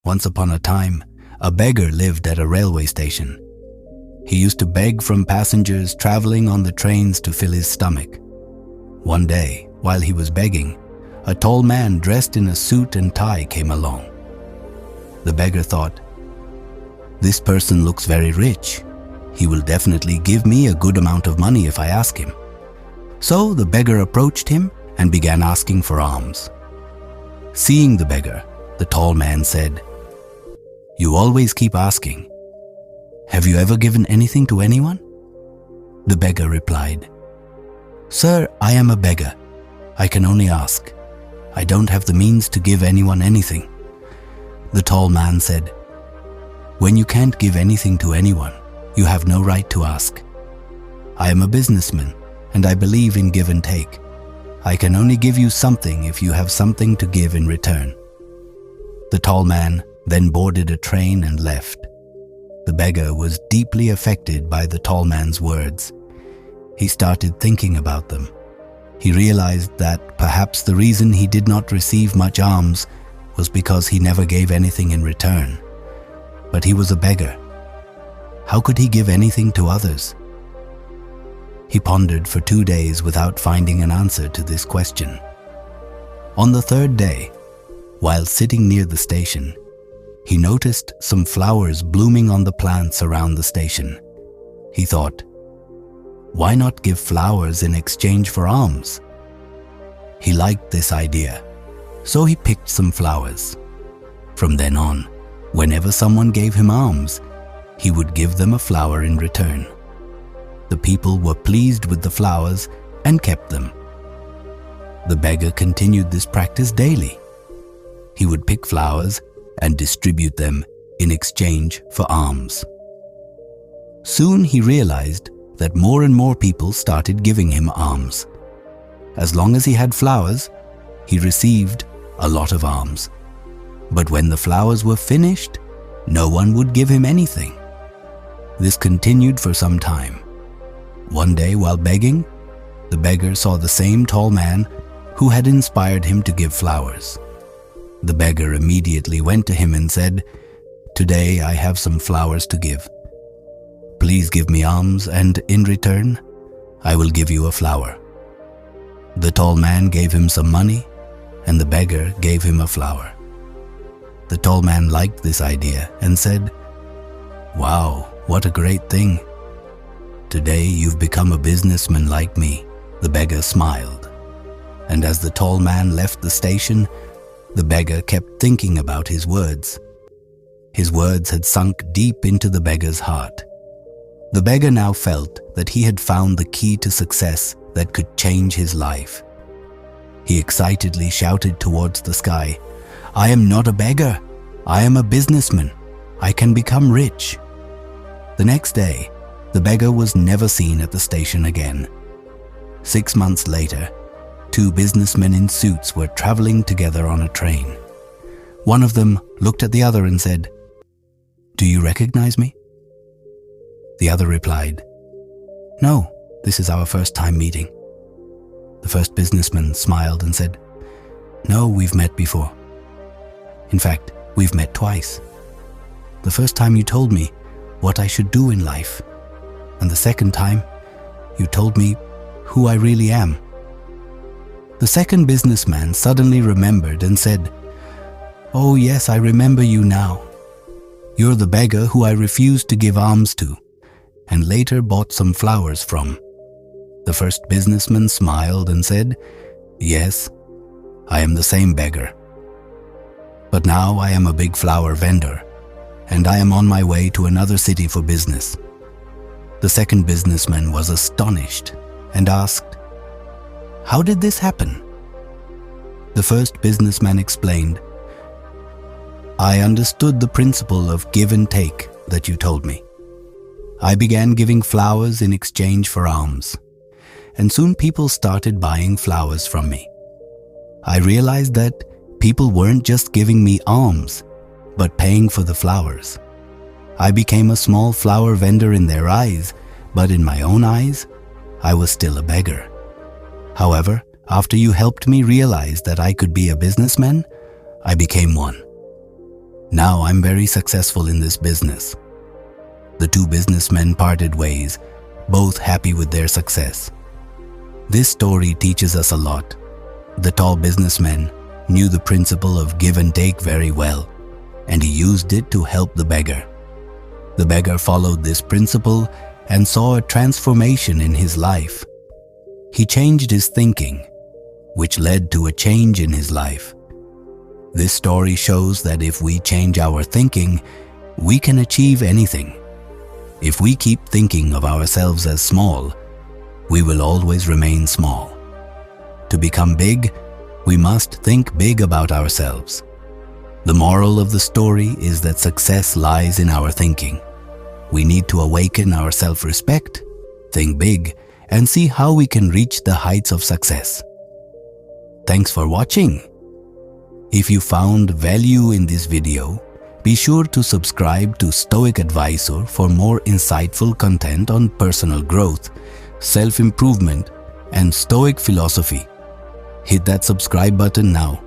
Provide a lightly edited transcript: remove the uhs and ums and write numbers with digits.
Once upon a time, a beggar lived at a railway station. He used to beg from passengers traveling on the trains to fill his stomach. One day, while he was begging, a tall man dressed in a suit and tie came along. The beggar thought, "This person looks very rich. He will definitely give me a good amount of money if I ask him." So the beggar approached him and began asking for alms. Seeing the beggar, the tall man said, "You always keep asking. Have you ever given anything to anyone?" The beggar replied, "Sir, I am a beggar. I can only ask. I don't have the means to give anyone anything." The tall man said, "When you can't give anything to anyone, you have no right to ask. I am a businessman, and I believe in give and take. I can only give you something if you have something to give in return." The tall man then boarded a train and left. The beggar was deeply affected by the tall man's words. He started thinking about them. He realized that perhaps the reason he did not receive much alms was because he never gave anything in return. But he was a beggar. How could he give anything to others? He pondered for 2 days without finding an answer to this question. On the third day, while sitting near the station, he noticed some flowers blooming on the plants around the station. He thought, "Why not give flowers in exchange for alms?" He liked this idea, so he picked some flowers. From then on, whenever someone gave him alms, he would give them a flower in return. The people were pleased with the flowers and kept them. The beggar continued this practice daily. He would pick flowers and distribute them in exchange for alms. Soon he realized that more and more people started giving him alms. As long as he had flowers, he received a lot of alms. But when the flowers were finished, no one would give him anything. This continued for some time. One day while begging, the beggar saw the same tall man who had inspired him to give flowers. The beggar immediately went to him and said, "Today I have some flowers to give. Please give me alms, and in return, I will give you a flower." The tall man gave him some money, and the beggar gave him a flower. The tall man liked this idea and said, "Wow, what a great thing. Today you've become a businessman like me." The beggar smiled. And as the tall man left the station, the beggar kept thinking about his words. His words had sunk deep into the beggar's heart. The beggar now felt that he had found the key to success that could change his life. He excitedly shouted towards the sky, "I am not a beggar. I am a businessman. I can become rich." The next day, the beggar was never seen at the station again. 6 months later, 2 businessmen in suits were traveling together on a train. One of them looked at the other and said, "Do you recognize me?" The other replied, "No, this is our first time meeting." The first businessman smiled and said, "No, we've met before. In fact, we've met twice. The first time you told me what I should do in life, and the second time you told me who I really am." The second businessman suddenly remembered and said, "Oh yes, I remember you now. You're the beggar who I refused to give alms to, and later bought some flowers from." The first businessman smiled and said, "Yes, I am the same beggar. But now I am a big flower vendor, and I am on my way to another city for business." The second businessman was astonished and asked, "How did this happen?" The first businessman explained, "I understood the principle of give and take that you told me. I began giving flowers in exchange for alms, and soon people started buying flowers from me. I realized that people weren't just giving me alms, but paying for the flowers. I became a small flower vendor in their eyes, but in my own eyes, I was still a beggar. However, after you helped me realize that I could be a businessman, I became one. Now I'm very successful in this business." The two businessmen parted ways, both happy with their success. This story teaches us a lot. The tall businessman knew the principle of give and take very well, and he used it to help the beggar. The beggar followed this principle and saw a transformation in his life. He changed his thinking, which led to a change in his life. This story shows that if we change our thinking, we can achieve anything. If we keep thinking of ourselves as small, we will always remain small. To become big, we must think big about ourselves. The moral of the story is that success lies in our thinking. We need to awaken our self-respect, think big, and see how we can reach the heights of success. Thanks for watching. If you found value in this video, be sure to subscribe to Stoic Advisor for more insightful content on personal growth, self-improvement, and Stoic philosophy. Hit that subscribe button now.